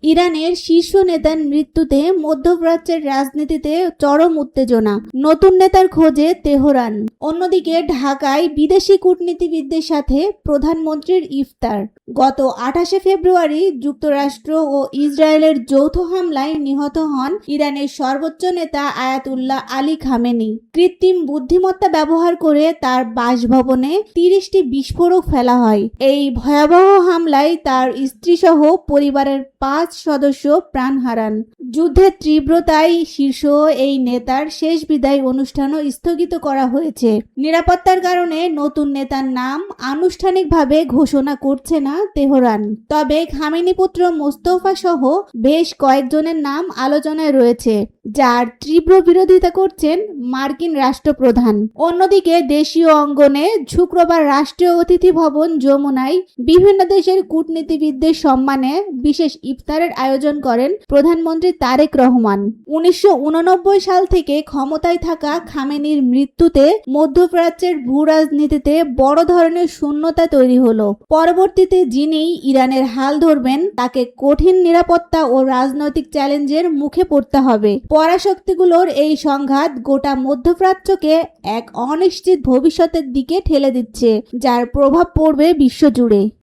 ইরানের শীর্ষ নেতার মৃত্যুতে মধ্যপ্রাচ্যের রাজনীতিতে চরম উত্তেজনা, নতুন নেতার খোঁজে তেহরান। অন্যদিকে ঢাকায় বিদেশি কূটনীতিবিদদের সাথে প্রধানমন্ত্রীর ইফতার। গত 28 ফেব্রুয়ারি যুক্তরাষ্ট্র ও ইসরায়েলের যৌথ হামলায় নিহত হন ইরানের সর্বোচ্চ নেতা আয়াতুল্লাহ আলী খামেনি। কৃত্রিম বুদ্ধিমত্তা ব্যবহার করে তার বাসভবনে 30টি বিস্ফোরক ফেলা হয়। এই ভয়াবহ হামলায় তার স্ত্রীসহ পরিবারের 5 সদস্য প্রাণ হারান। যুদ্ধের তীব্রতায় শীর্ষ এই নেতার শেষ বিদায় অনুষ্ঠানও স্থগিত করা হয়েছে। নিরাপত্তার কারণে নতুন নেতার নাম আনুষ্ঠানিকভাবে ঘোষণা করছে না তেহরান। তবে খামেনি পুত্র মোস্তফা সহ বেশ কয়েকজনের নাম আলোচনায় রয়েছে, যার তীব্র বিরোধিতা করছেন মার্কিন রাষ্ট্রপ্রধান। অন্যদিকে দেশীয় অঙ্গনে শুক্রবার রাষ্ট্রীয় অতিথি ভবন যমুনায় বিভিন্ন দেশের কূটনীতিবিদদের সম্মানে বিশেষ ইফতারের আয়োজন করেন প্রধানমন্ত্রী তারেক রহমান। 1989 সাল থেকে ক্ষমতায় থাকা খামেনির মৃত্যুতে মধ্যপ্রাচ্যের ভূরাজনীতিতে বড় ধরনের শূন্যতা তৈরি হলো। পরবর্তীতে যিনি ইরানের হাল ধরবেন তাকে কঠিন নিরাপত্তা ও রাজনৈতিক চ্যালেঞ্জের মুখে পড়তে হবে। পরাশক্তিগুলোর এই সংঘাত গোটা মধ্যপ্রাচ্যকে এক অনিশ্চিত ভবিষ্যতের দিকে ঠেলে দিচ্ছে, যার প্রভাব পড়বে বিশ্বজুড়ে।